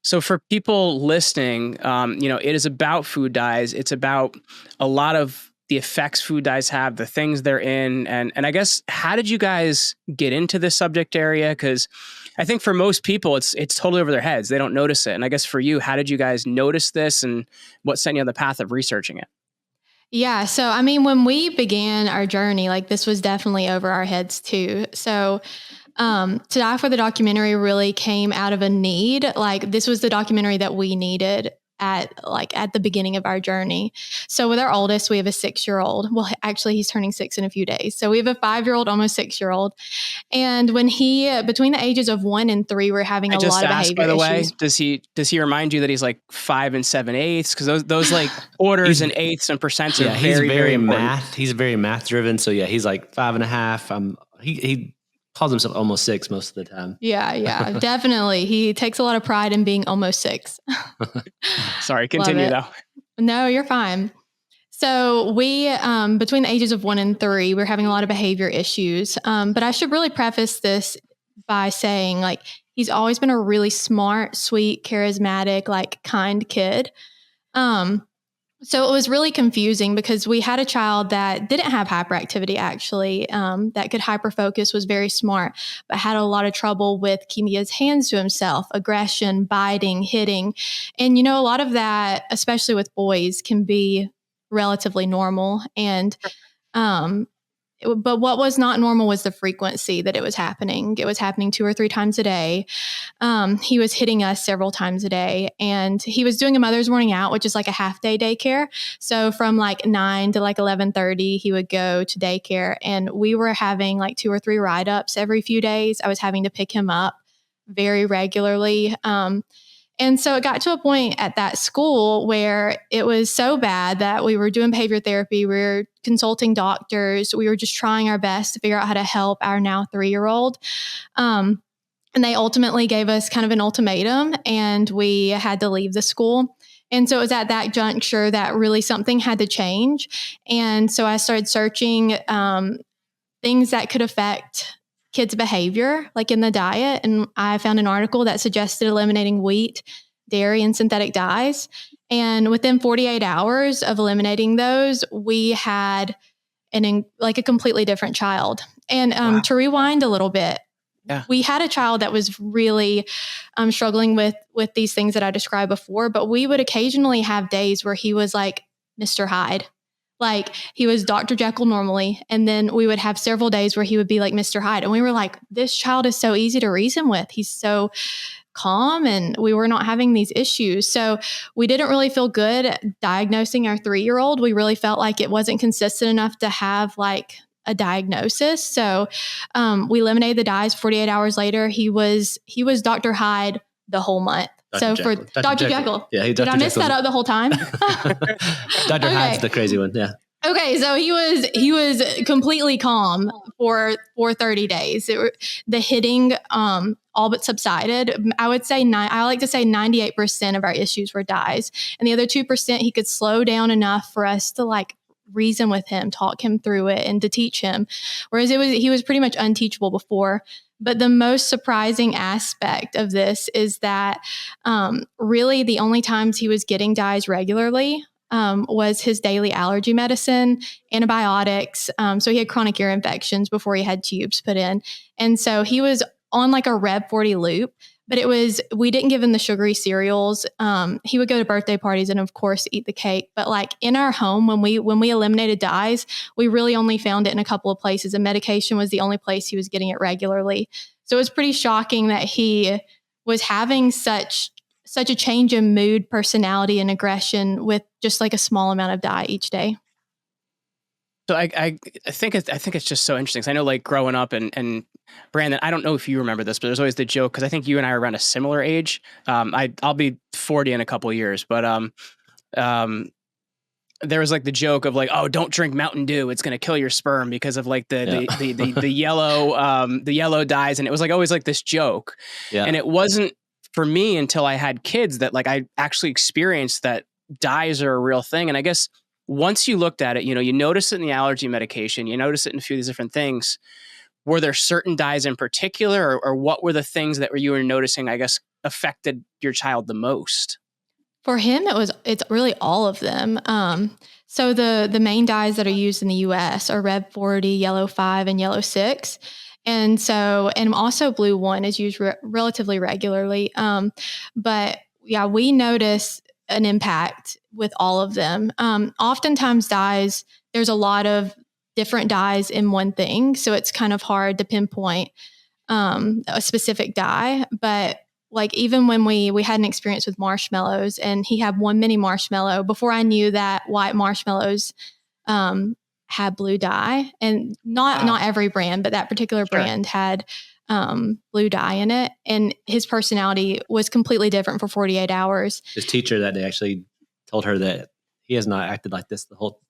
So for people listening, it is about food dyes. It's about a lot of the effects food dyes have, the things they're in. And I guess, how did you guys get into this subject area? Because I think for most people, it's totally over their heads. They don't notice it. And I guess for you, how did you guys notice this, and what sent you on the path of researching it? Yeah. So, I mean, when we began our journey, like this was definitely over our heads too. So, To Die for the documentary really came out of a need. Like this was the documentary that we needed at the beginning of our journey. So with our oldest, we have a 6-year-old. Well, actually he's turning 6 in a few days. So we have a 5-year-old, almost 6-year-old. And when between the ages of 1 and 3, we're having a lot of behavior by the issues. way, does he remind you that he's like 5 7/8? Because those like orders and eighths and percents are very, very math. He's very math driven. So yeah, he's like 5.5. He calls himself almost 6 most of the time. Yeah, definitely. He takes a lot of pride in being almost 6. Sorry, continue though. No, you're fine. So we, between the ages of 1 and 3, we're having a lot of behavior issues. But I should really preface this by saying, like, he's always been a really smart, sweet, charismatic, like kind kid. So it was really confusing because we had a child that didn't have hyperactivity, actually, that could hyperfocus, was very smart, but had a lot of trouble with keeping his hands to himself, aggression, biting, hitting. And, a lot of that, especially with boys, can be relatively normal. And, but what was not normal was the frequency that it was happening. It was happening 2 or 3 times a day. He was hitting us several times a day, and he was doing a mother's morning out, which is like a half-day daycare. So from like 9 to like 11:30, he would go to daycare, and we were having like 2 or 3 ride-ups every few days. I was having to pick him up very regularly. And so it got to a point at that school where it was so bad that we were doing behavior therapy. We were consulting doctors. We were just trying our best to figure out how to help our now 3-year-old. And they ultimately gave us kind of an ultimatum, and we had to leave the school. And so it was at that juncture that really something had to change. And so I started searching things that could affect kids' behavior, like in the diet. And I found an article that suggested eliminating wheat, dairy, and synthetic dyes. And within 48 hours of eliminating those, we had a completely different child. And wow. To rewind a little bit, we had a child that was really struggling with these things that I described before, but we would occasionally have days where he was like Mr. Hyde. Like he was Dr. Jekyll normally. And then we would have several days where he would be like Mr. Hyde. And we were like, this child is so easy to reason with. He's so calm, and we were not having these issues. So we didn't really feel good diagnosing our 3-year-old. We really felt like it wasn't consistent enough to have like a diagnosis. So we eliminated the dyes. 48 hours later, he was Dr. Hyde the whole month. Dr. So Jekyll. for Dr. Jekyll. Yeah, Did I miss that up the whole time? Dr. Hyde's the crazy one. Yeah. Okay, so he was completely calm for 30 days. The hitting all but subsided. I would say I like to say 98% of our issues were dyes, and the other 2% he could slow down enough for us to like reason with him, talk him through it, and to teach him. Whereas he was pretty much unteachable before. But the most surprising aspect of this is that really the only times he was getting dyes regularly was his daily allergy medicine, antibiotics. So he had chronic ear infections before he had tubes put in. And so he was on like a Reb 40 loop, but we didn't give him the sugary cereals. He would go to birthday parties and of course eat the cake. But like in our home, when we eliminated dyes, we really only found it in a couple of places, and medication was the only place he was getting it regularly. So it was pretty shocking that he was having such a change in mood, personality, and aggression with just like a small amount of dye each day. So I think it's just so interesting. 'Cause I know like growing up and Brandon, I don't know if you remember this, but there's always the joke, because I think you and I are around a similar age. I'll be 40 in a couple of years, but there was like the joke of like, oh, don't drink Mountain Dew, it's going to kill your sperm because of like the yellow dyes. And it was like always like this joke. Yeah. And it wasn't for me until I had kids that like I actually experienced that dyes are a real thing. And I guess once you looked at it, you notice it in the allergy medication, you notice it in a few of these different things. Were there certain dyes in particular, or what were the things that you were noticing, I guess, affected your child the most? For him, it's really all of them. So the main dyes that are used in the US are red 40, yellow 5, and yellow 6. And also blue 1 is used relatively regularly. But yeah, we notice an impact with all of them. Oftentimes dyes, there's a lot of different dyes in one thing. So it's kind of hard to pinpoint a specific dye. But like even when we had an experience with marshmallows, and he had one mini marshmallow, before I knew that white marshmallows had blue dye, and not every brand, but that particular brand had blue dye in it. And his personality was completely different for 48 hours. His teacher that day actually told her that he has not acted like this the whole